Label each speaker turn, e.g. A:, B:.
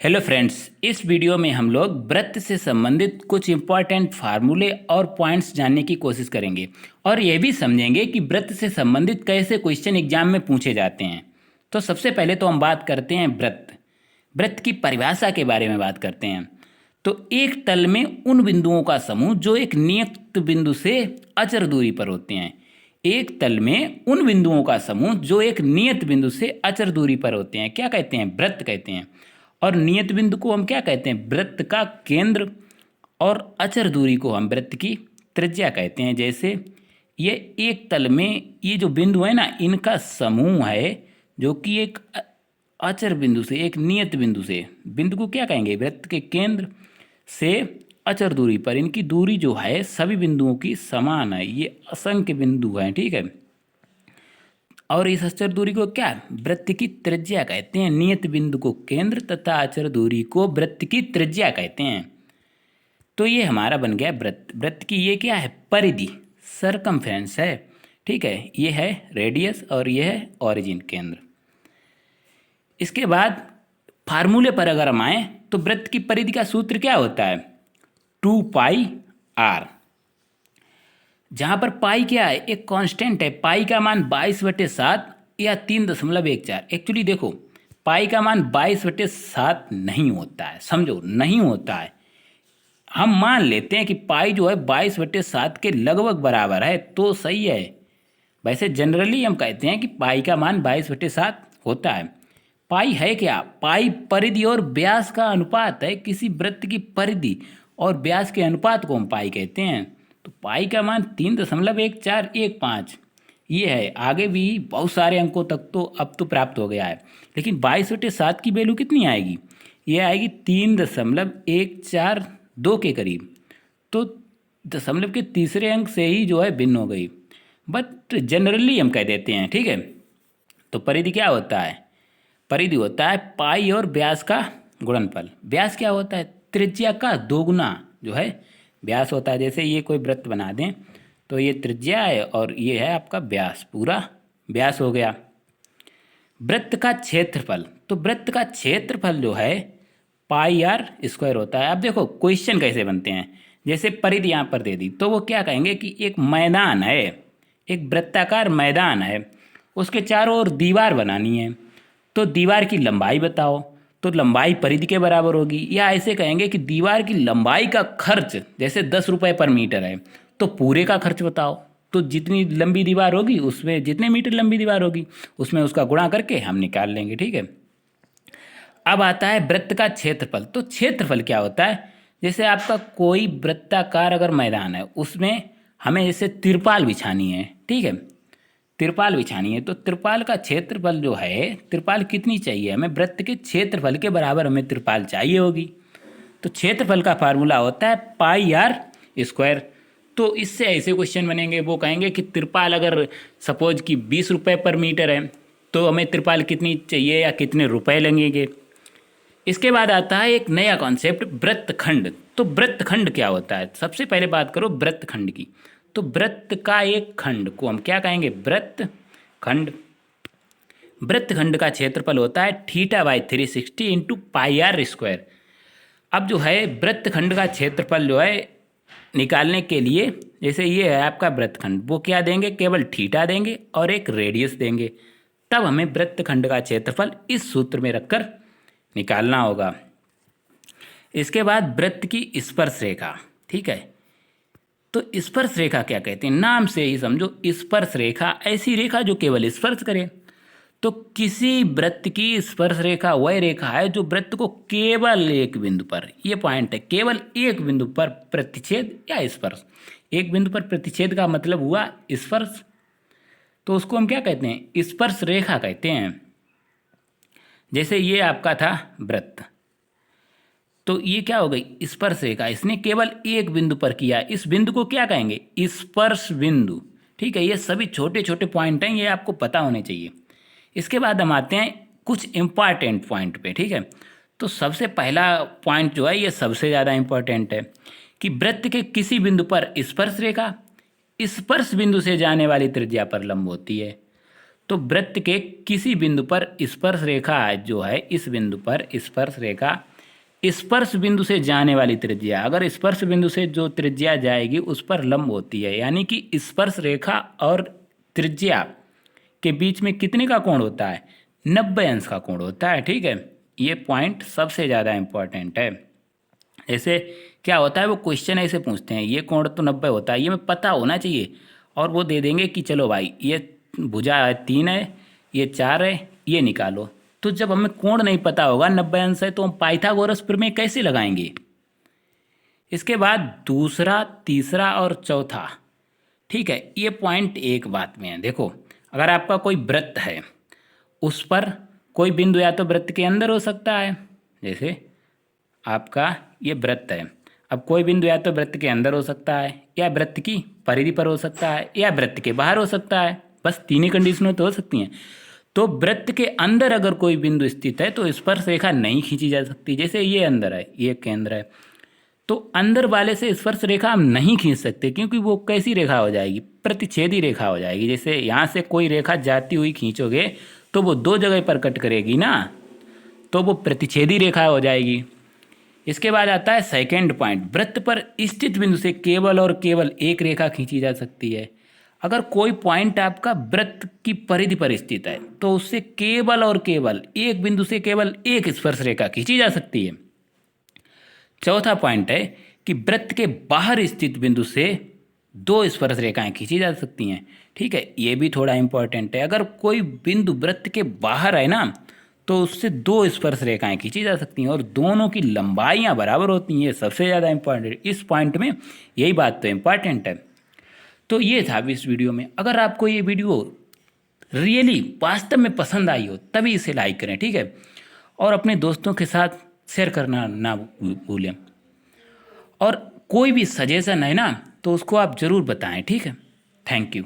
A: Hello friends, इस video में हम लोग वृत्त से संबंधित कुछ इम्पॉर्टेंट फार्मूले और पॉइंट्स जानने की कोशिश करेंगे और यह भी समझेंगे कि वृत्त से संबंधित कैसे क्वेश्चन एग्जाम में पूछे जाते हैं। तो सबसे पहले तो हम बात करते हैं वृत्त। वृत्त की परिभाषा के बारे में बात करते हैं। तो एक तल में उन बिंदुओं का समूह जो एक नियत बिंदु से अचर दूरी पर होते हैं। एक तल में उन बिंदुओं का समूह जो एक नियत बिंदु से अचर दूरी पर होते हैं क्या कहते हैं? वृत्त कहते हैं। और नियत बिंदु को हम क्या कहते हैं? वृत्त का केंद्र। और अचर दूरी को हम वृत्त की त्रिज्या कहते हैं। जैसे ये एक तल में ये जो बिंदु है ना, इनका समूह है जो कि एक अचर बिंदु से, एक नियत बिंदु से, बिंदु को क्या कहेंगे? वृत्त के केंद्र से अचर दूरी पर। इनकी दूरी जो है सभी बिंदुओं की समान है। ये असंख्य बिंदु हैं, ठीक है। और इस अचर दूरी को क्या? वृत्त की त्रिज्या कहते हैं। नियत बिंदु को केंद्र तथा अचर दूरी को वृत्त की त्रिज्या कहते हैं। तो ये हमारा बन गया वृत्त। वृत्त की ये क्या है? परिधि, सरकमफ्रेंस है, ठीक है। ये है रेडियस और ये है ओरिजिन, केंद्र। इसके बाद फार्मूले पर अगर हम आए तो वृत्त की परिधि का सूत्र क्या होता है? 2πr। जहाँ पर पाई क्या है? एक कांस्टेंट है। पाई का मान 22/7 या 3.14। एक्चुअली देखो, पाई का मान 22/7 नहीं होता है, समझो, नहीं होता है। हम मान लेते हैं कि पाई जो है 22/7 के लगभग बराबर है तो सही है। वैसे जनरली हम कहते हैं कि पाई का मान 22/7 होता है। पाई है क्या? पाई परिधि और व्यास का अनुपात है। किसी वृत्त की परिधि और व्यास के अनुपात को हम पाई कहते हैं। तो पाई का मान 3.1415 ये है। आगे भी बहुत सारे अंकों तक तो अब तो प्राप्त हो गया है, लेकिन 22/7 की वैल्यू कितनी आएगी? ये आएगी 3.142 के करीब। तो दशमलव के तीसरे अंक से ही जो है भिन्न हो गई, बट जनरली हम कह देते हैं, ठीक है। तो परिधि क्या होता है? परिधि होता है पाई और व्यास का गुणनफल। व्यास क्या होता है? त्रिज्या का दोगुना जो है व्यास होता है। जैसे ये कोई वृत्त बना दें तो ये त्रिज्या है और ये है आपका व्यास, पूरा व्यास हो गया। वृत्त का क्षेत्रफल, तो वृत्त का क्षेत्रफल जो है πr² होता है। अब देखो क्वेश्चन कैसे बनते हैं। जैसे परिधि यहाँ पर दे दी तो वो क्या कहेंगे कि एक मैदान है, एक वृत्ताकार मैदान है, उसके चारों ओर दीवार बनानी है, तो दीवार की लंबाई बताओ। तो लंबाई परिधि के बराबर होगी। या ऐसे कहेंगे कि दीवार की लंबाई का खर्च जैसे 10 रुपये पर मीटर है, तो पूरे का खर्च बताओ। तो जितनी लंबी दीवार होगी उसमें, जितने मीटर लंबी दीवार होगी उसमें उसका गुणा करके हम निकाल लेंगे, ठीक है। अब आता है वृत्त का क्षेत्रफल। तो क्षेत्रफल क्या होता है? जैसे आपका कोई वृत्ताकार अगर मैदान है, उसमें हमें जैसे तिरपाल बिछानी है, ठीक है, तिरपाल बिछानी है, तो तिरपाल का क्षेत्रफल जो है, तिरपाल कितनी चाहिए हमें? वृत्त के क्षेत्रफल के बराबर हमें तिरपाल चाहिए होगी। तो क्षेत्रफल का फार्मूला होता है πr²। तो इससे ऐसे क्वेश्चन बनेंगे, वो कहेंगे कि तिरपाल अगर सपोज कि 20 रुपये पर मीटर है तो हमें तिरपाल कितनी चाहिए या कितने रुपए लगेंगे। इसके बाद आता है एक नया कॉन्सेप्ट, वृत्तखंड। तो वृत्तखंड क्या होता है? सबसे पहले बात करो वृत्तखंड की। तो वृत्त का एक खंड को हम क्या कहेंगे? वृत्तखंड। वृत्तखंड का क्षेत्रफल होता है θ/360 × πr²। अब जो है वृत्तखंड का क्षेत्रफल जो है निकालने के लिए, जैसे ये है आपका वृत्तखंड, वो क्या देंगे? केवल थीटा देंगे और एक रेडियस देंगे। तब हमें वृत्तखंड का क्षेत्रफल इस सूत्र में रखकर निकालना होगा। इसके बाद वृत्त की स्पर्श रेखा, ठीक है। तो स्पर्श रेखा क्या कहते हैं? नाम से ही समझो, स्पर्श रेखा ऐसी रेखा जो केवल स्पर्श करे। तो किसी वृत्त की स्पर्श रेखा वह रेखा है जो वृत्त को केवल एक बिंदु पर, ये पॉइंट है, केवल एक बिंदु पर प्रतिच्छेद या स्पर्श। एक बिंदु पर प्रतिच्छेद का मतलब हुआ स्पर्श, तो उसको हम क्या कहते हैं? स्पर्श रेखा कहते हैं। जैसे ये आपका था वृत्त, तो ये क्या हो गई? स्पर्श रेखा। इसने केवल एक बिंदु पर किया, इस बिंदु को क्या कहेंगे? स्पर्श बिंदु, ठीक है। ये सभी छोटे छोटे पॉइंट हैं, ये आपको पता होने चाहिए। इसके बाद हम आते हैं कुछ इम्पॉर्टेंट पॉइंट पे, ठीक है। तो सबसे पहला पॉइंट जो है ये सबसे ज़्यादा इम्पॉर्टेंट है कि वृत्त के किसी बिंदु पर स्पर्श रेखा स्पर्श बिंदु से जाने वाली त्रिज्या पर लंब होती है। तो वृत्त के किसी बिंदु पर स्पर्श रेखा जो है, इस बिंदु पर स्पर्श रेखा, स्पर्श बिंदु से जाने वाली त्रिज्या, अगर स्पर्श बिंदु से जो त्रिज्या जाएगी उस पर लंब होती है, यानी कि स्पर्श रेखा और त्रिज्या के बीच में कितने का कोण होता है, 90 अंश का कोण होता है। ठीक है, ये पॉइंट सबसे ज़्यादा इम्पॉर्टेंट है। ऐसे क्या होता है, वो क्वेश्चन ऐसे पूछते हैं, ये कोण तो 90 होता है, ये हमें पता होना चाहिए, और वो दे देंगे कि चलो भाई ये भुजा 3 है, ये 4 है, ये निकालो। तो जब हमें कोण नहीं पता होगा 90 अंश है, तो हम पाइथागोरस प्रमेय कैसे लगाएंगे। इसके बाद दूसरा, तीसरा और चौथा, ठीक है, ये पॉइंट एक बात में है। देखो, अगर आपका कोई वृत्त है, उस पर कोई बिंदु या तो वृत्त के अंदर हो सकता है, जैसे आपका ये वृत्त है, अब कोई बिंदु या तो वृत्त के अंदर हो सकता है, या वृत्त की परिधि पर हो सकता है, या वृत्त के बाहर हो सकता है, बस 3 ही कंडीशनें तो हो सकती हैं। तो वृत्त के अंदर अगर कोई बिंदु स्थित है तो स्पर्श रेखा नहीं खींची जा सकती। जैसे ये अंदर है, ये केंद्र है, तो अंदर वाले से स्पर्श रेखा हम नहीं खींच सकते, क्योंकि वो कैसी रेखा हो जाएगी, प्रतिच्छेदी रेखा हो जाएगी। जैसे यहाँ से कोई रेखा जाती हुई खींचोगे तो वो 2 जगह पर कट करेगी ना, तो वो प्रतिच्छेदी रेखा हो जाएगी। इसके बाद आता है सेकंड पॉइंट, वृत्त पर स्थित बिंदु से केवल और केवल एक रेखा खींची जा सकती है। अगर कोई पॉइंट आपका वृत्त की परिधि पर स्थित है तो उससे केवल और केवल एक बिंदु से केवल एक स्पर्श रेखा खींची जा सकती है। चौथा पॉइंट है कि वृत्त के बाहर स्थित बिंदु से 2 स्पर्श रेखाएं खींची जा सकती हैं। ठीक है, ये भी थोड़ा इंपॉर्टेंट है। अगर कोई बिंदु वृत्त के बाहर है ना, तो उससे 2 स्पर्श रेखाएं खींची जा सकती हैं और दोनों की लंबाइयाँ बराबर होती हैं। ये सबसे ज़्यादा इंपॉर्टेंट, इस पॉइंट में यही बात तो इम्पॉर्टेंट है। तो ये था इस वीडियो में। अगर आपको ये वीडियो रियली वास्तव में पसंद आई हो तभी इसे लाइक करें, ठीक है, और अपने दोस्तों के साथ शेयर करना ना भूलें। और कोई भी सजेशन है ना तो उसको आप ज़रूर बताएं, ठीक है। Thank you.